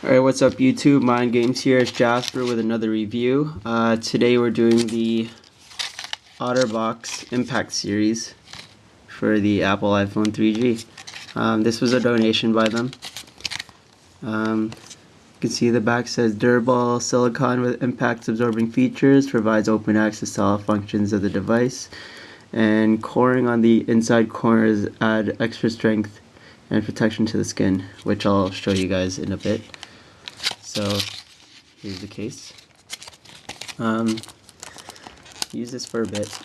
Alright, what's up YouTube? Mind Games here. It's Jasper with another review. Today we're doing the Otterbox Impact Series for the Apple iPhone 3G. This was a donation by them. You can see the back says durable silicone with impact absorbing features, provides open access to all functions of the device, and coring on the inside corners add extra strength and protection to the skin, which I'll show you guys in a bit. So here's the case. Use this for a bit,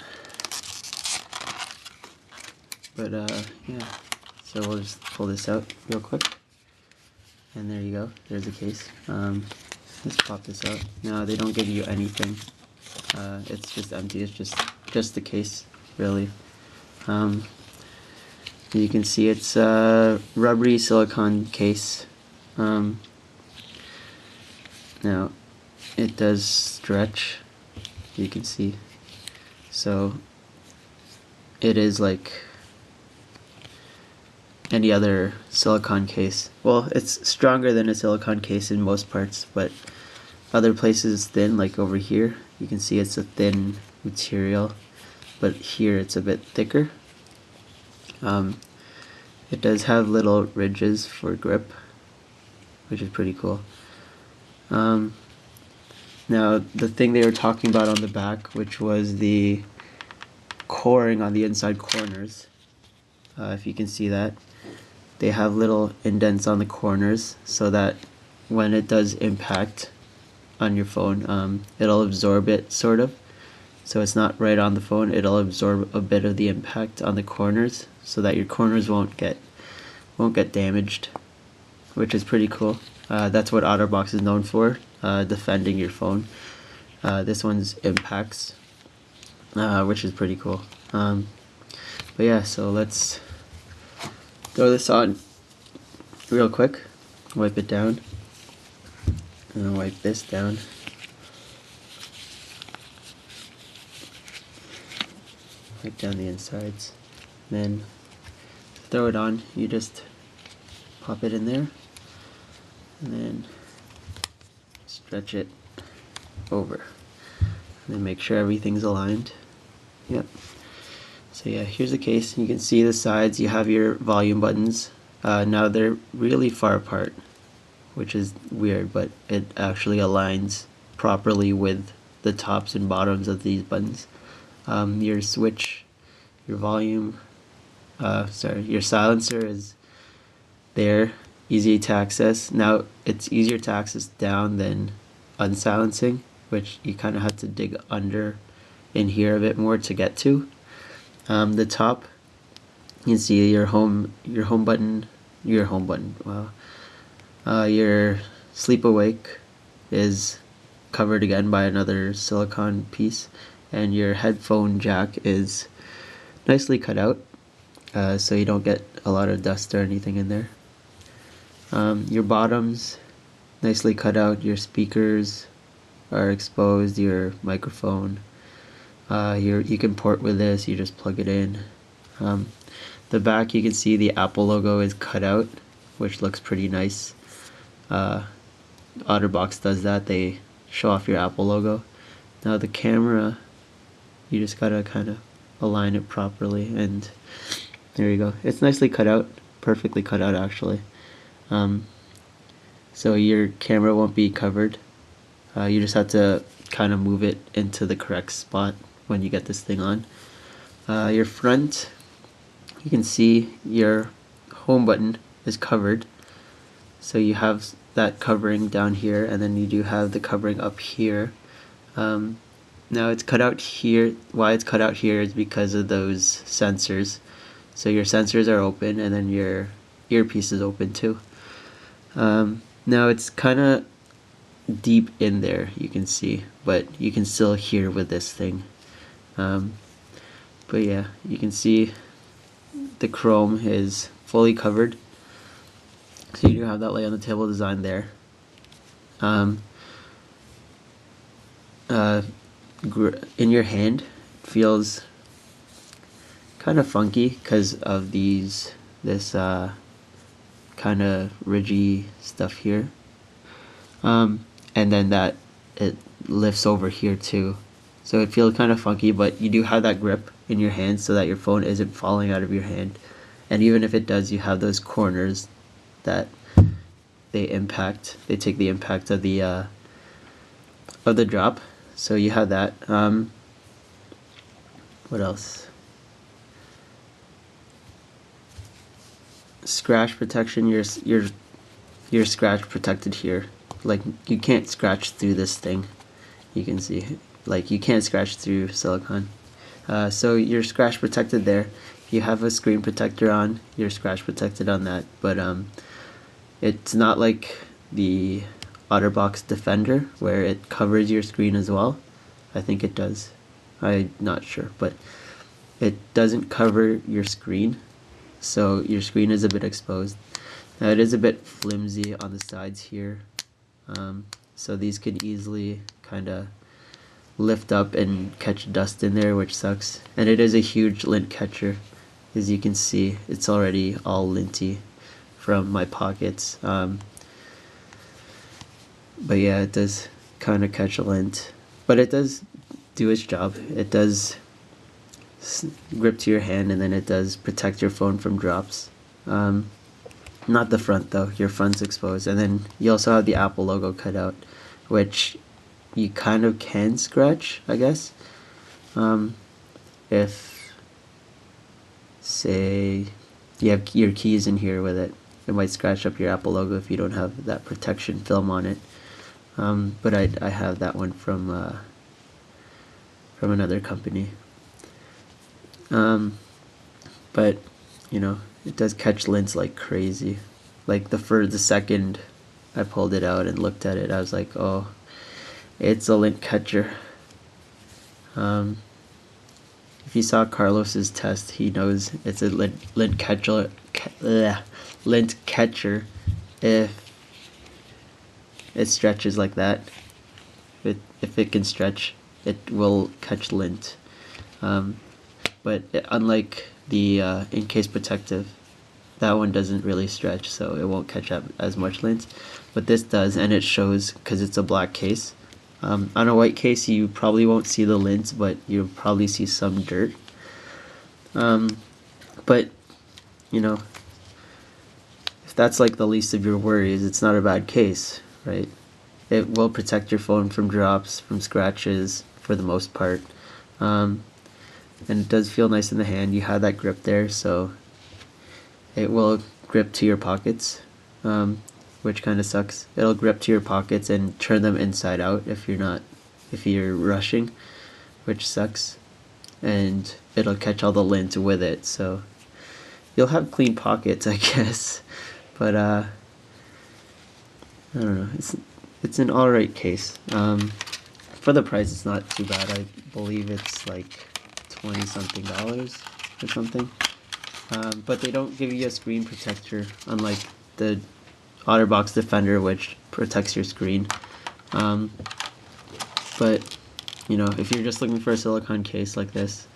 but yeah. So we'll just pull this out real quick, and there you go. There's the case. Let's pop this out. Now they don't give you anything. It's just empty. It's just the case, really. You can see it's a rubbery silicone case. Now it does stretch, you can see, so it is like any other silicone case. Well, it's stronger than a silicone case in most parts, but other places thin, like over here you can see it's a thin material, but here it's a bit thicker. It does have little ridges for grip, which is pretty cool. Now the thing they were talking about on the back, which was the coring on the inside corners, if you can see that, they have little indents on the corners so that when it does impact on your phone, it'll absorb it, sort of. So it's not right on the phone, it'll absorb a bit of the impact on the corners so that your corners won't get damaged, which is pretty cool. That's what Otterbox is known for, defending your phone. This one's impacts, which is pretty cool. But yeah, so let's throw this on real quick, wipe it down, and then wipe this down. Wipe down the insides, then throw it on. You just pop it in there, and then stretch it over, and then make sure everything's aligned. Yep. So yeah, here's the case. You can see the sides. You have your volume buttons. Now they're really far apart, which is weird, but it actually aligns properly with the tops and bottoms of these buttons. Your switch, your volume, your silencer is there, easy to access. Now it's easier to access down than unsilencing, which you kind of have to dig under in here a bit more to get to. The top, you can see your home button. Wow. Your sleep awake is covered again by another silicone piece, and your headphone jack is nicely cut out, so you don't get a lot of dust or anything in there. Your bottoms, nicely cut out. Your speakers are exposed, your microphone. You can port with this, you just plug it in. The back, you can see the Apple logo is cut out, which looks pretty nice. Otterbox does that, they show off your Apple logo. Now the camera, you just gotta kind of align it properly, and there you go. It's nicely cut out, perfectly cut out actually. So your camera won't be covered. You just have to kind of move it into the correct spot when you get this thing on. Your front, you can see your home button is covered, so you have that covering down here, and then you do have the covering up here. Now it's cut out here. Why it's cut out here is because of those sensors. So your sensors are open, and then your earpiece is open too. Now it's kind of deep in there, you can see, but you can still hear with this thing. But yeah, you can see the chrome is fully covered, so you do have that lay on the table design there. In your hand, it feels kind of funky because of this kind of ridgy stuff here. and then that it lifts over here too. So it feels kind of funky, but you do have that grip in your hand so that your phone isn't falling out of your hand. And even if it does, you have those corners that they take the impact of the drop. So you have that. What else? Scratch protection. Your scratch protected here. Like, you can't scratch through this thing. You can see, like, you can't scratch through silicone. So you're scratch protected there. If you have a screen protector on, you're scratch protected on that. But it's not like the Otterbox Defender where it covers your screen as well. I think it does. I'm not sure, but it doesn't cover your screen, so your screen is a bit exposed. Now it is a bit flimsy on the sides here, so these could easily kind of lift up and catch dust in there, which sucks. And it is a huge lint catcher. As you can see, it's already all linty from my pockets. But yeah, it does kind of catch lint, but it does do its job. It does grip to your hand, and then it does protect your phone from drops. Not the front though, your front's exposed. And then you also have the Apple logo cut out, which you kind of can scratch, I guess. If, say, you have your keys in here with it, it might scratch up your Apple logo if you don't have that protection film on it. But I have that one from another company. But you know, it does catch lints like crazy. Like the second I pulled it out and looked at it, I was like, oh, it's a lint catcher. If you saw Carlos's test, he knows it's a lint catcher. Lint catcher. If it stretches like that, if it can stretch, it will catch lint. But unlike the in-case protective, that one doesn't really stretch, so it won't catch up as much lint. But this does, and it shows because it's a black case. On a white case, you probably won't see the lint, but you'll probably see some dirt. But you know, if that's like the least of your worries, it's not a bad case, right? It will protect your phone from drops, from scratches, for the most part. And it does feel nice in the hand. You have that grip there, so it will grip to your pockets, which kind of sucks. It'll grip to your pockets and turn them inside out if you're rushing, which sucks. And it'll catch all the lint with it, so you'll have clean pockets, I guess. But I don't know. It's an alright case. For the price, it's not too bad. I believe it's like $20-something or something. But they don't give you a screen protector, unlike the Otterbox Defender, which protects your screen. But you know, if you're just looking for a silicone case like this,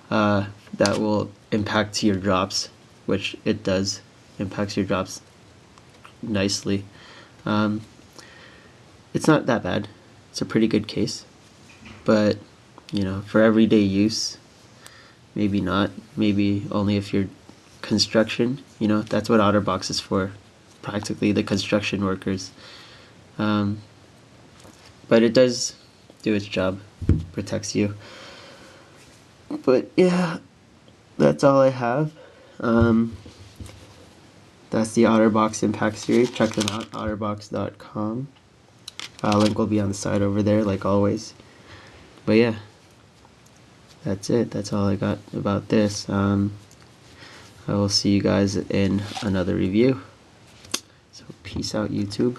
that will impact your drops, which it does, impacts your drops nicely. It's not that bad. It's a pretty good case, but you know, for everyday use, maybe not. Maybe only if you're construction. You know, that's what Otterbox is for, practically the construction workers. But it does do its job, protects you. But yeah, that's all I have. That's the Otterbox Impact Series. Check them out, otterbox.com. Link will be on the side over there, like always. But yeah, that's it. That's all I got about this. I will see you guys in another review. So peace out, YouTube.